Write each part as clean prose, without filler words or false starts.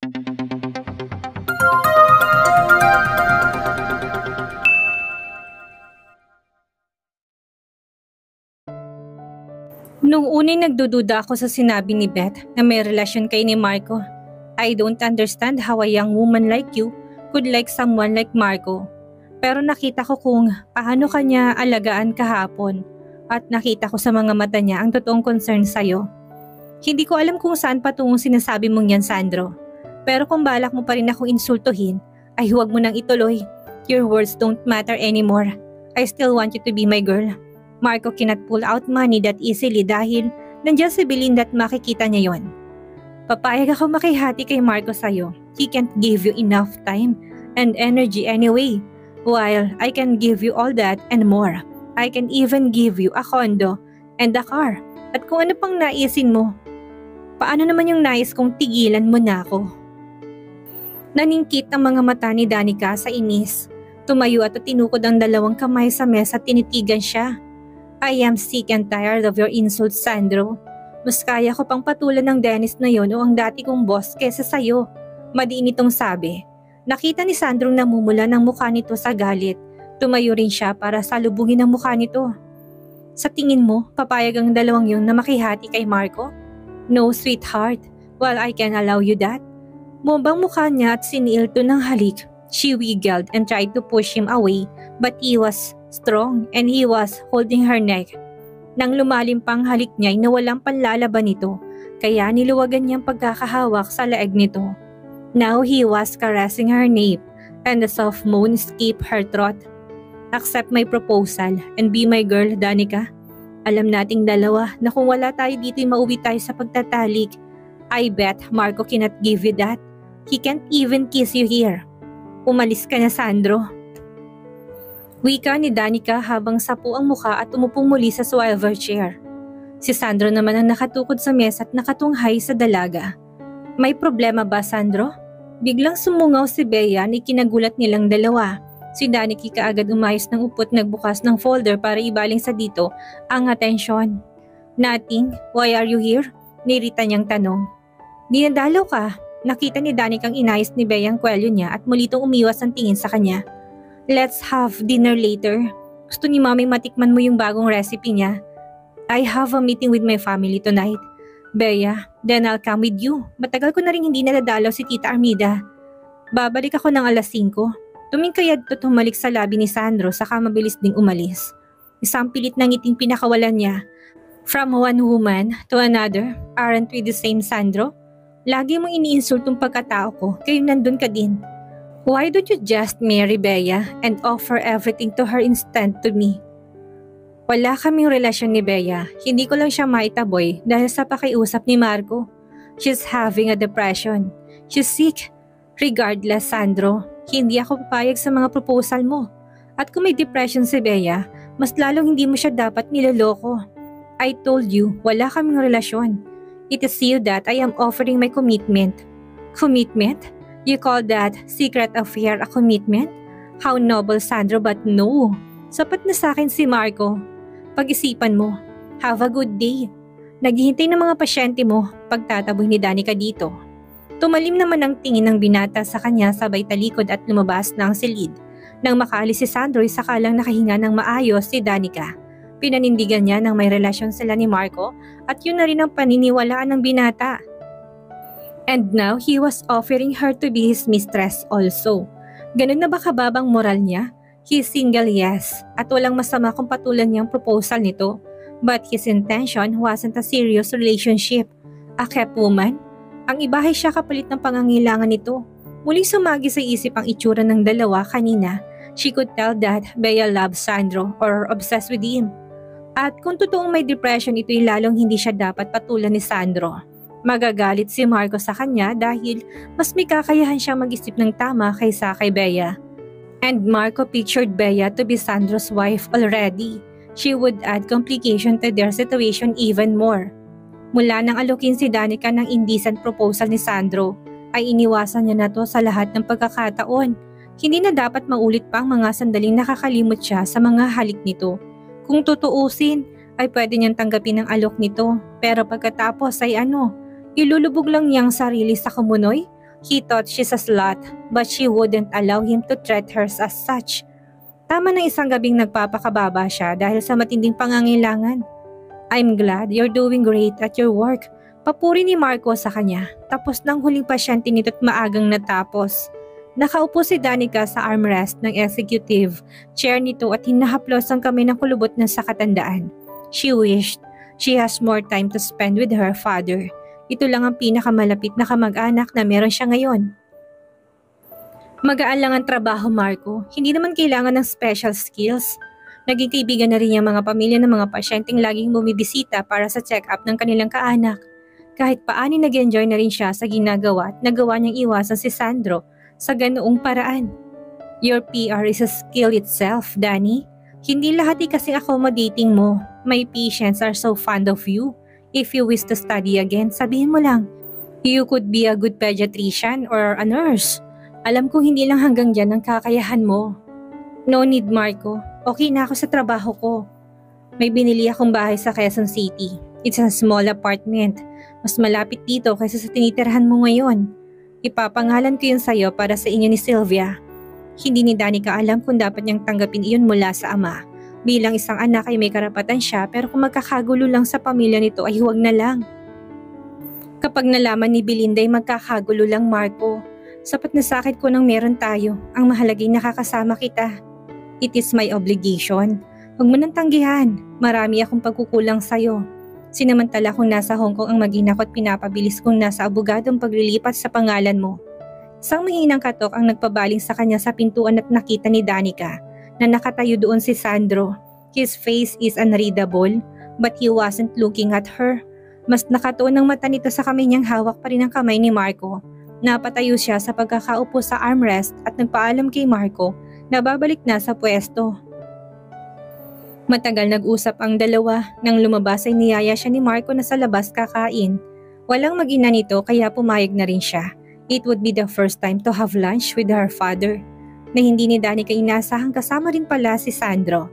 Nung unay nagdududa ako sa sinabi ni Beth na may relasyon kay ni Marco. I don't understand how a young woman like you could like someone like Marco. Pero nakita ko kung paano kanya alagaan kahapon at nakita ko sa mga mata niya ang totoong concern sa'yo. Hindi ko alam kung saan patungong sinasabi mong yan, Sandro. Pero kung balak mo pa rin akong insultuhin, ay huwag mo nang ituloy. Your words don't matter anymore. I still want you to be my girl. Marco cannot pull out money that easily dahil nandiyan si Bilin at makikita niya yon. Papayag ako makihati kay Marco sa'yo. He can't give you enough time and energy anyway. While I can give you all that and more. I can even give you a condo and a car. At kung ano pang naisin mo, paano naman yung nais kong tigilan mo na ako? Naningkit ang mga mata ni Danica sa inis. Tumayo at tinukod ang dalawang kamay sa mesa at tinitigan siya. I am sick and tired of your insults, Sandro. Mas kaya ko pang patulan ng Dennis na yon o ang dati kong boss kesa sayo. Madiin itong sabi. Nakita ni Sandrong namumula ng mukha nito sa galit. Tumayo rin siya para salubungin ang mukha nito. Sa tingin mo, papayag ang dalawang yon na makihati kay Marco? No, sweetheart. Well, I can allow you that. Mumbang mukha niya at siniil to ng halik. She wiggled and tried to push him away, but he was strong and he was holding her neck. Nang lumalim pang halik niya ay nawalang panlalaban nito, kaya niluwagan niyang pagkakahawak sa leeg nito. Now he was caressing her nape and the soft moan escaped her throat. Accept my proposal and be my girl, Danica. Alam nating dalawa na kung wala tayo dito ay mauwi tayo sa pagtatalik. I bet Marco cannot give you that. He can't even kiss you here. Umalis ka na, Sandro. Wika ni Danica habang sapo ang muka at umupong muli sa swivel chair. Si Sandro naman ang nakatukod sa mesa at nakatunghay sa dalaga. May problema ba, Sandro? Biglang sumungaw si Bea na ikinagulat nilang dalawa. Si Danica kaagad umayos ng upo at nagbukas ng folder para ibaling sa dito ang atensyon. Nothing. Why are you here? Nirita niyang tanong. Dinadalaw ka. Nakita ni Danica ang inayos ni Bea ang kwelyo niya at muli itong umiwas ang tingin sa kanya. Let's have dinner later. Gusto ni Mami matikman mo yung bagong recipe niya. I have a meeting with my family tonight. Bea, then I'll come with you. Matagal ko na rin hindi nadadalaw si Tita Armida. Babalik ako ng alas 5. Tumingkayad to tumalik sa labi ni Sandro saka mabilis ding umalis. Isang pilit na ngiting pinakawalan niya. From one woman to another, aren't we the same, Sandro? Lagi mong iniinsultong pagkatao ko, kayo nandun ka din. Why don't you just marry Bea and offer everything to her instead to me? Wala kaming relasyon ni Bea. Hindi ko lang siya maitaboy dahil sa pakiusap ni Marco. She's having a depression. She's sick. Regardless, Sandro, hindi ako papayag sa mga proposal mo. At kung may depression si Bea, mas lalong hindi mo siya dapat niloloko. I told you, wala kaming relasyon. It is you that I am offering my commitment. Commitment? You call that secret affair a commitment? How noble, Sandro, but no. Sapat na sa akin si Marco. Pag-isipan mo. Have a good day. Naghihintay ng mga pasyente mo pagtataboy ni Danica dito. Tumalim naman ang tingin ng binata sa kanya sabay talikod at lumabas ng silid. Nang makaalis si Sandro ay sakalang nakahinga ng maayos si Danica. Pinanindigan niya nang may relasyon sila ni Marco at yun na rin ang paniniwalaan ng binata. And now he was offering her to be his mistress also. Ganun na ba kababang moral niya? He is single, yes, at walang masama kung patulan niyang proposal nito. But his intention wasn't a serious relationship. A kept woman? Ang ibahay siya kapalit ng pangangailangan nito. Muling sumagi sa isip ang itsura ng dalawa kanina. She could tell that Bea loves Sandro or obsessed with him. At kung totoong may depression, ito'y lalong hindi siya dapat patulan ni Sandro. Magagalit si Marco sa kanya dahil mas may kakayahan siyang mag-isip ng tama kaysa kay Bea. And Marco pictured Bea to be Sandro's wife already. She would add complication to their situation even more. Mula nang alukin si Danica ng indecent proposal ni Sandro, ay iniwasan niya na to sa lahat ng pagkakataon. Hindi na dapat maulit pa ang mga sandaling nakakalimot siya sa mga halik nito. Kung tutuusin, ay pwede niyang tanggapin ang alok nito. Pero pagkatapos ay ilulubog lang niyang sarili sa kumunoy? He thought she's a slut, but she wouldn't allow him to treat her as such. Tama ng isang gabing nagpapakababa siya dahil sa matinding pangangailangan. I'm glad you're doing great at your work. Papuri ni Marco sa kanya, tapos nang huling pasyente nito't maagang natapos. Nakaupo si Danica sa armrest ng executive chair nito at hinahaplos ang kamay ng kulubot na sa katandaan. She wished she has more time to spend with her father. Ito lang ang pinakamalapit na kamag-anak na meron siya ngayon. Magaan lang ang trabaho, Marco. Hindi naman kailangan ng special skills. Naging kaibigan na rin yung mga pamilya ng mga pasyenteng laging bumibisita para sa check-up ng kanilang kaanak. Kahit paani nag-enjoy na rin siya sa ginagawa at nagawa niyang iwasan si Sandro sa ganoong paraan. Your PR is a skill itself, Danny. Hindi lahat kasing accommodating mo. My patients are so fond of you. If you wish to study again, sabihin mo lang. You could be a good pediatrician or a nurse. Alam kong hindi lang hanggang dyan ang kakayahan mo. No need, Marco. Okay na ako sa trabaho ko. May binili akong bahay sa Quezon City. It's a small apartment. Mas malapit dito kaysa sa tinitirhan mo ngayon. Ipapangalan ko yun sa'yo para sa inyo ni Sylvia. Hindi ni Danica alam kung dapat niyang tanggapin iyon mula sa ama. Bilang isang anak ay may karapatan siya pero kung magkakagulo lang sa pamilya nito ay huwag na lang. Kapag nalaman ni Belinda ay magkakagulo lang, Marco. Sapat na sakit ko nang meron tayo. Ang mahalagay nakakasama kita. It is my obligation. Huwag mo nang tanggihan. Marami akong pagkukulang sa'yo. Sinamantala kong nasa Hong Kong ang mag-ina ko at pinapabilis kong nasa abogadong paglilipat sa pangalan mo. Isang mahinang katok ang nagpabaling sa kanya sa pintuan at nakita ni Danica na nakatayo doon si Sandro. His face is unreadable but he wasn't looking at her. Mas nakatuon ang mata nito sa kamay niyang hawak pa rin ang kamay ni Marco. Napatayo siya sa pagkakaupo sa armrest at nagpaalam kay Marco na babalik na sa pwesto. Matagal nag-usap ang dalawa. Nang lumabas ay niyaya siya ni Marco na sa labas kakain. Walang mag-ina nito kaya pumayag na rin siya. It would be the first time to have lunch with her father. Na hindi ni Danica inasahang kasama rin pala si Sandro.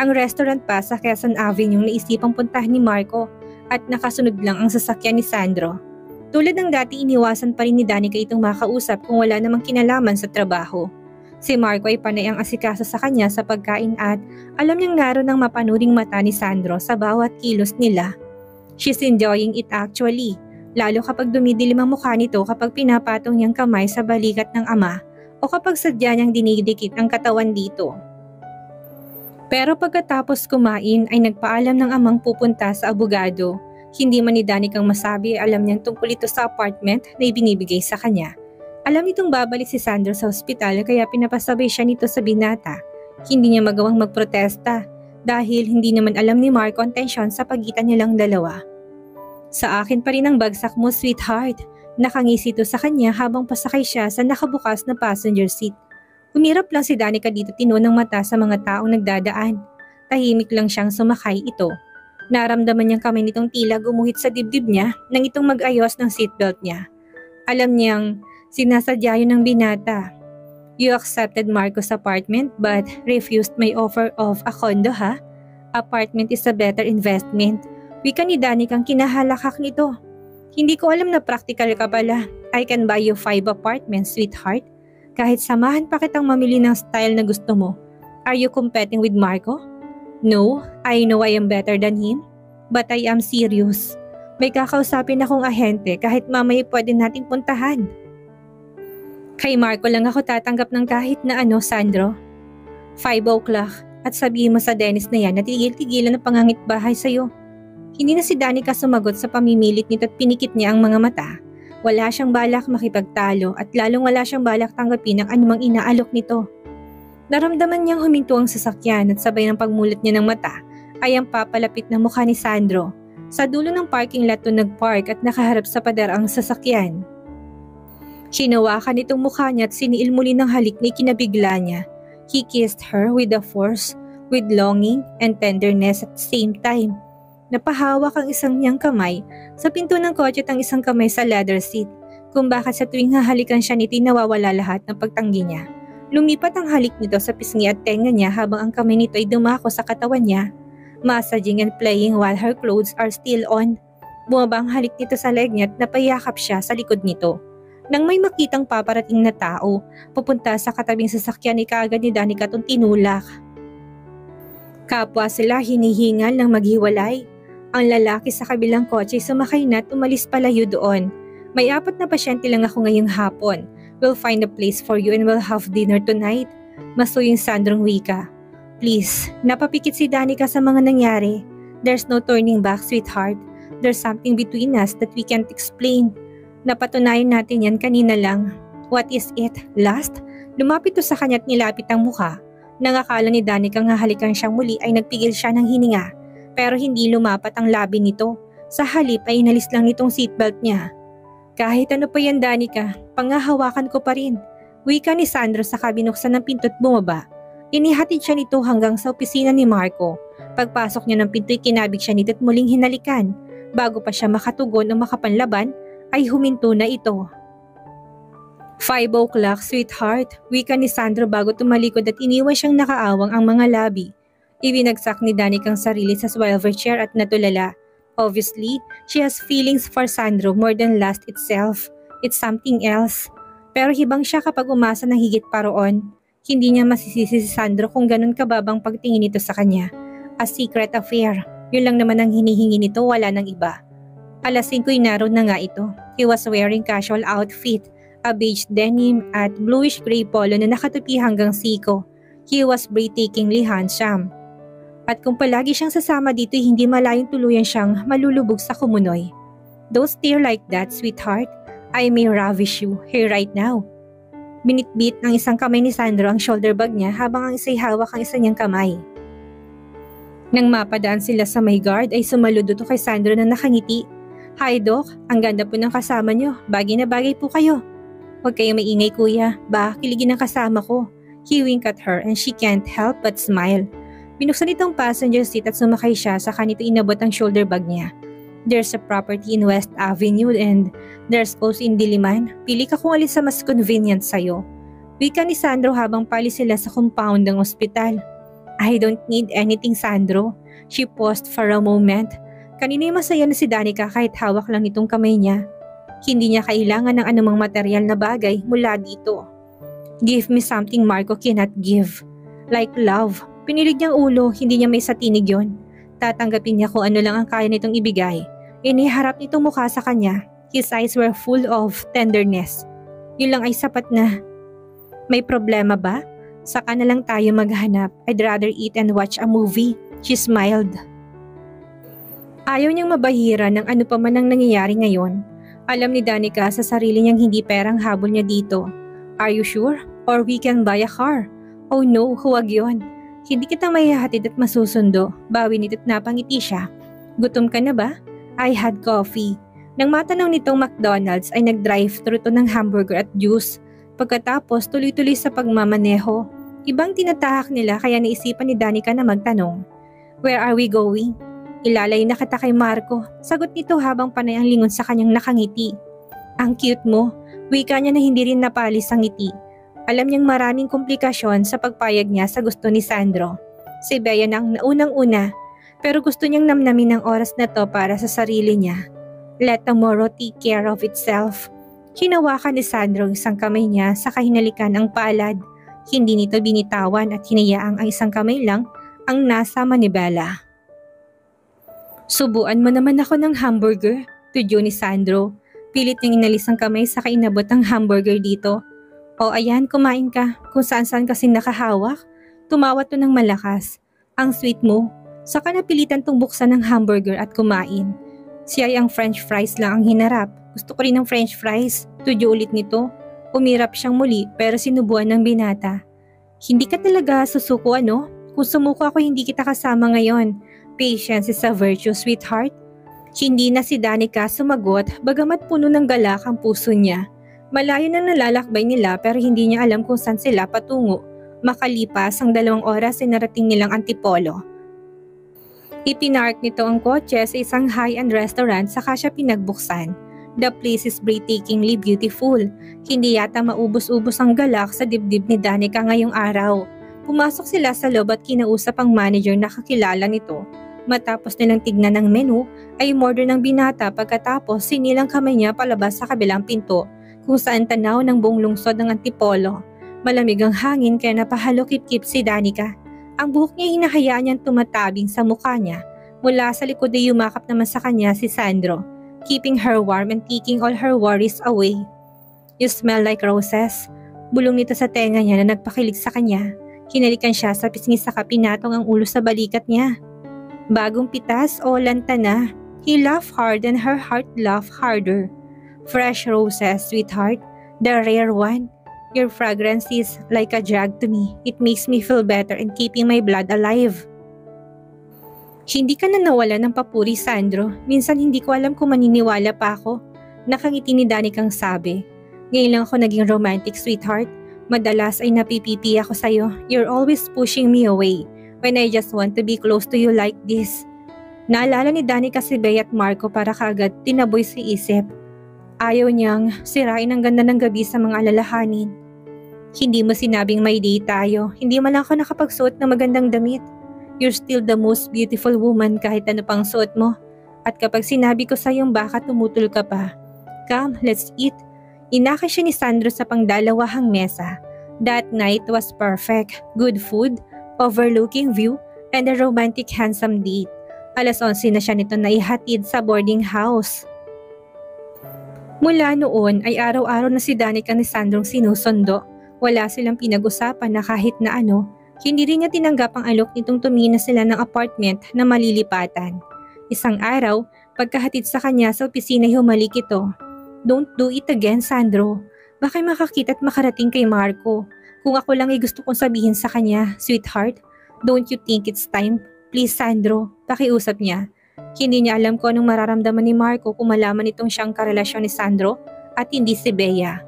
Ang restaurant pa sa Quezon Avenue naisipang puntahan ni Marco at nakasunod lang ang sasakyan ni Sandro. Tulad ng dati iniwasan pa rin ni Danica itong makausap kung wala namang kinalaman sa trabaho. Si Marco ay panay ang asikaso sa kanya sa pagkain at alam niyang naroon ang mapanuring mata ni Sandro sa bawat kilos nila. She's enjoying it actually, lalo kapag dumidilim ang mukha nito kapag pinapatong niyang kamay sa balikat ng ama o kapag sadya niyang dinidikit ang katawan dito. Pero pagkatapos kumain ay nagpaalam ng amang pupunta sa abogado. Hindi man ni Danicang masabi alam niyang tungkol ito sa apartment na ibinibigay sa kanya. Alam nitong babalik si Sandro sa ospital kaya pinapasabay siya nito sa binata. Hindi niya magawang magprotesta dahil hindi naman alam ni Marco ang tensyon sa pagitan nilang dalawa. Sa akin pa rin ang bagsak mo, sweetheart. Nakangisi ito sa kanya habang pasakay siya sa nakabukas na passenger seat. Umirap lang si Danica dito tinuon ng mata sa mga taong nagdadaan. Tahimik lang siyang sumakay ito. Naramdaman niyang kamay nitong tila gumuhit sa dibdib niya nang itong mag-ayos ng seatbelt niya. Alam niyang sinasadya yun ng binata. You accepted Marco's apartment but refused my offer of a condo, ha? Apartment is a better investment. Wika ni Danicang kinahalakak nito. Hindi ko alam na practical ka pala. I can buy you 5 apartments, sweetheart. Kahit samahan pa kitang mamili ng style na gusto mo. Are you competing with Marco? No, I know I am better than him. But I am serious. May kakausapin akong ahente kahit mamaya pwede nating puntahan. Kay Marco lang ako tatanggap ng kahit na ano, Sandro. 5 o'clock at sabihin mo sa Dennis na yan na tigil-tigilan ng pangangit bahay sa'yo. Hindi na si Danica sumagot sa pamimilit nito at pinikit niya ang mga mata. Wala siyang balak makipagtalo at lalong wala siyang balak tanggapin ang anumang inaalok nito. Naramdaman niyang huminto ang sasakyan at sabay ng pagmulat niya ng mata ay ang papalapit na mukha ni Sandro. Sa dulo ng parking lot to nagpark at nakaharap sa pader ang sasakyan. Hinawakan itong mukha niya at siniil muli ng halik na ikinabigla niya. He kissed her with a force, with longing and tenderness at the same time. Napahawak ang isang niyang kamay sa pinto ng kotse at ang isang kamay sa leather seat. Kung bakit sa tuwing hahalikan siya nito nawawala lahat ng pagtanggi niya. Lumipat ang halik nito sa pisngi at tenga niya habang ang kamay nito ay dumako sa katawan niya. Massaging and playing while her clothes are still on. Bumaba ang halik nito sa leg niya at napayakap siya sa likod nito. Nang may makitang paparating na tao, pupunta sa katabing sasakyan ay kaagad ni Danica itong tinulak. Kapwa sila hinihingal ng maghiwalay. Ang lalaki sa kabilang kotse sumakay na at umalis palayo doon. May 4 na pasyente lang ako ngayong hapon. We'll find a place for you and we'll have dinner tonight. Masuyong Sandrong wika. Please, napapikit si Danica sa mga nangyari. There's no turning back, sweetheart. There's something between us that we can't explain. Napatunayan natin yan kanina lang. What is it? Lust? Lumapit to sa kanya at nilapit ang mukha. Nang akala ni Danica nga halikan siyang muli ay nagpigil siya ng hininga. Pero hindi lumapat ang labi nito. Sa halip ay inalis lang nitong seatbelt niya. Kahit ano pa yan, Danica, pangahawakan ko pa rin. Wika ni Sandro sa kabinuksan ng pinto at bumaba. Inihatid siya nito hanggang sa opisina ni Marco. Pagpasok niya ng pinto'y kinabig siya nito at muling hinalikan. Bago pa siya makatugon o makapanlaban, ay huminto na ito. 5 o'clock, sweetheart, wika ni Sandro bago tumalikod at iniwan siyang nakaawang ang mga labi. Ibinagsak ni Danica ang sarili sa swivel chair at natulala. Obviously, she has feelings for Sandro more than lust itself. It's something else. Pero hibang siya kapag umasa ng higit pa roon. Hindi niya masisisi si Sandro kung ganun kababang pagtingin nito sa kanya. A secret affair. Yun lang naman ang hinihingi nito, wala nang iba. Alas 5 naroon na nga ito. He was wearing casual outfit, a beige denim at bluish-gray polo na nakatupi hanggang siko. He was breathtakingly handsome. At kung palagi siyang sasama dito, hindi malayong tuluyan siyang malulubog sa kumunoy. Don't stare like that, sweetheart. I may ravish you here right now. Binitbit ng isang kamay ni Sandro ang shoulder bag niya habang ang isa'y hawak ang isa niyang kamay. Nang mapadaan sila sa may guard ay sumaludo to kay Sandro na nakangiti. Hi Doc, ang ganda po ng kasama niyo. Bagay na bagay po kayo. Huwag kayo maingay kuya, baka kiligin ang kasama ko. He winked at her and she can't help but smile. Binuksan itong passenger seat at sumakay siya sa kanito inabot ang shoulder bag niya. There's a property in West Avenue and there's also in Diliman. Pili ka kung alin sa mas convenient sa'yo. Wika ni Sandro habang palis sila sa compound ng ospital. I don't need anything, Sandro. She paused for a moment. Kanina'y masaya na si Danica kahit hawak lang nitong kamay niya. Hindi niya kailangan ng anumang material na bagay mula dito. Give me something Marco cannot give. Like love. Pinilig niyang ulo, hindi niya may satinig yon. Tatanggapin niya kung ano lang ang kaya nitong ibigay. Iniharap nitong mukha sa kanya. His eyes were full of tenderness. Yun lang ay sapat na. May problema ba? Saka na lang tayo maghanap. I'd rather eat and watch a movie. She smiled. Ayaw niyang mabahira ng ano pa man ang nangyayari ngayon. Alam ni Danica sa sarili niyang hindi perang habol niya dito. Are you sure? Or we can buy a car? Oh no, huwag yon. Hindi kita mahihatid at masusundo. Bawi nito't napangiti siya. Gutom ka na ba? I had coffee. Nang matanaw nitong McDonald's ay nag-drive-thru to ng hamburger at juice. Pagkatapos tuloy-tuloy sa pagmamaneho. Ibang tinatahak nila kaya naisipan ni Danica na magtanong. Where are we going? Ilalay na kita kay Marco. Sagot nito habang panay ang lingon sa kanyang nakangiti. Ang cute mo. Wika niya na hindi rin napalis ang ngiti. Alam niyang maraming komplikasyon sa pagpayag niya sa gusto ni Sandro. Si Bea na ang naunang-una. Pero gusto niyang namnamin ang oras na to para sa sarili niya. Let tomorrow take care of itself. Hinawakan ni Sandro isang kamay niya sa kahinalikan ang palad. Hindi nito binitawan at hinayaang ang isang kamay lang ang nasa manibela. Subuan mo naman ako ng hamburger, tudyo ni Sandro. Pilit niyang inalis ang kamay sa kainabot ng hamburger dito. O ayan, kumain ka. Kung saan-saan kasing nakahawak. Tumawa to ng malakas. Ang sweet mo. Saka napilitan tong buksan ng hamburger at kumain. Siya ay ang french fries lang ang hinarap. Gusto ko rin ng french fries. Tudyo ulit nito. Umirap siyang muli pero sinubuan ng binata. Hindi ka talaga susuko ano? Kung sumuko ako hindi kita kasama ngayon. Patience is a virtue, sweetheart. Hindi na si Danica sumagot bagamat puno ng galak ang puso niya. Malayo nang nalalakbay nila pero hindi niya alam kung saan sila patungo. Makalipas ang 2 oras ay narating nilang Antipolo. Ipinark nito ang kotse sa isang high-end restaurant saka siya pinagbuksan. The place is breathtakingly beautiful. Hindi yata maubos-ubos ang galak sa dibdib ni Danica ngayong araw. Pumasok sila sa loob at kinausap ang manager na kakilala nito. Matapos nilang tignan ng menu, ay umorder ng binata pagkatapos sinilang kamay niya palabas sa kabilang pinto kung saan tanaw ng buong lungsod ng Antipolo. Malamig ang hangin kaya napahalo-kip-kip si Danica. Ang buhok niya hinahayaan niyang tumatabing sa mukha niya. Mula sa likod ay yumakap naman sa kanya si Sandro, keeping her warm and taking all her worries away. You smell like roses. Bulong nito sa tenga niya na nagpakilig sa kanya. Hinalikan siya sa pisngi saka pinatong ang ulo sa balikat niya. Bagong pitas o lantana. He laughed hard and her heart laughed harder. Fresh roses, sweetheart. The rare one. Your fragrance is like a drug to me. It makes me feel better and keeping my blood alive. Hindi ka na nawala ng papuri, Sandro. Minsan hindi ko alam kung maniniwala pa ako. Nakangiti ni Danicang sabi. Ngayon lang ako naging romantic, sweetheart. Madalas ay napipipi ako sa'yo. You're always pushing me away when I just want to be close to you like this. Naalala ni Danica si Bea at Marco para kaagad tinaboy si isip. Ayaw niyang sirain ang ganda ng gabi sa mga alalahanin. Hindi mo sinabing may date tayo. Hindi man lang ako nakapagsuot ng magandang damit. You're still the most beautiful woman kahit ano pang suot mo. At kapag sinabi ko sa'yong baka tumutol ka pa. Come, let's eat. Inakay siya ni Sandro sa pangdalawahang mesa. That night was perfect. Good food, overlooking view, and a romantic handsome date. Alas 11 na siya nito naihatid sa boarding house. Mula noon ay araw-araw na si Danica ni Sandrong sinusundo. Wala silang pinag-usapan na kahit na ano. Hindi rin niya tinanggap ang alok nitong tumina sila ng apartment na malilipatan. Isang araw, pagkahatid sa kanya sa opisina humalik ito. Don't do it again, Sandro. Baka makakita at makarating kay Marco. Kung ako lang ay gusto kong sabihin sa kanya, sweetheart, don't you think it's time? Please, Sandro, pakiusap niya. Hindi niya alam kung anong mararamdaman ni Marco kung malaman itong siyang karelasyon ni Sandro at hindi si Bea.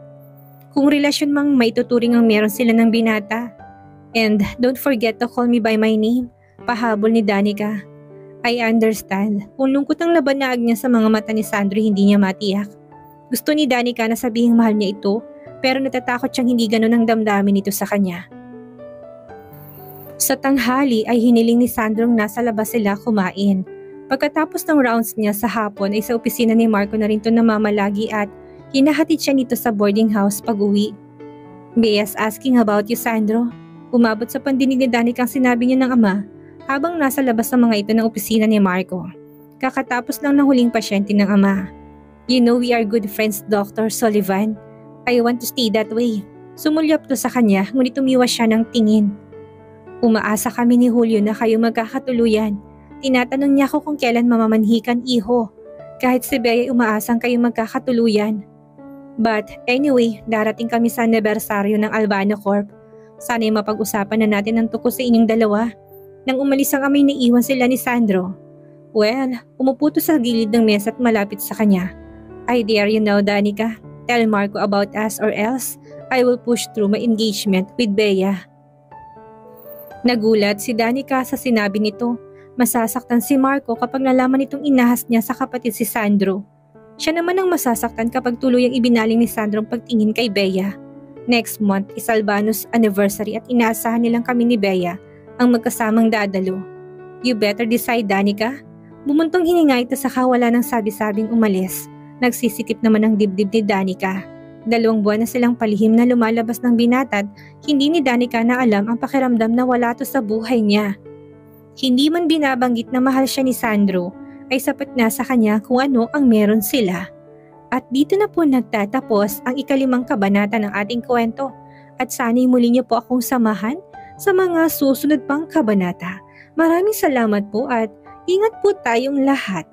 Kung relasyon mang maituturing ang meron sila ng binata. And don't forget to call me by my name, pahabol ni Danica. I understand. Kung lungkot ang labanag niya sa mga mata ni Sandro, hindi niya matiyak. Gusto ni Danica na sabihing mahal niya ito, pero natatakot siyang hindi ganun ang damdamin nito sa kanya. Sa tanghali ay hiniling ni Sandrong nasa labas sila kumain. Pagkatapos ng rounds niya sa hapon ay sa opisina ni Marco na rin ito namamalagi at hinahatid siya nito sa boarding house pag-uwi. Bea's asking about you, Sandro. Umabot sa pandinig ni Danica ang sinabi niya ng ama habang nasa labas sa mga ito ng opisina ni Marco. Kakatapos lang ng huling pasyente ng ama. You know we are good friends, Dr. Sullivan. I want to stay that way. Sumulyap to sa kanya ngunit umiwas siya ng tingin. Umaasa kami ni Julio na kayo magkakatuluyan. Tinatanong niya ako kung kailan mamamanhikan, iho. Kahit si Bea umaasang kayo magkakatuluyan. But anyway, darating kami sa anibersaryo ng Albano Corp. Sana'y mapag-usapan na natin ang tukos sa inyong dalawa. Nang umalis ang amay naiwan sila ni Sandro. Well, umupo to sa gilid ng mesa at malapit sa kanya. I dare you now, Danica. Tell Marco about us or else I will push through my engagement with Bea. Nagulat si Danica sa sinabi nito. Masasaktan si Marco kapag nalaman itong inahas niya sa kapatid si Sandro. Siya naman ang masasaktan kapag tuluyang ibinaling ni Sandro ang pagtingin kay Bea. Next month is Albano's anniversary at inaasahan nilang kami ni Bea ang magkasamang dadalo. You better decide, Danica. Bumuntong hininga ito sa kawala ng sabi-sabing umalis. Nagsisikip naman ang dibdib ni Danica. 2 buwan na silang palihim na lumalabas ng binatad, hindi ni Danica na alam ang pakiramdam na wala to sa buhay niya. Hindi man binabanggit na mahal siya ni Sandro, ay sapat na sa kanya kung ano ang meron sila. At dito na po nagtatapos ang 5 kabanata ng ating kwento. At sana'y muli niyo po akong samahan sa mga susunod pang kabanata. Maraming salamat po at ingat po tayong lahat.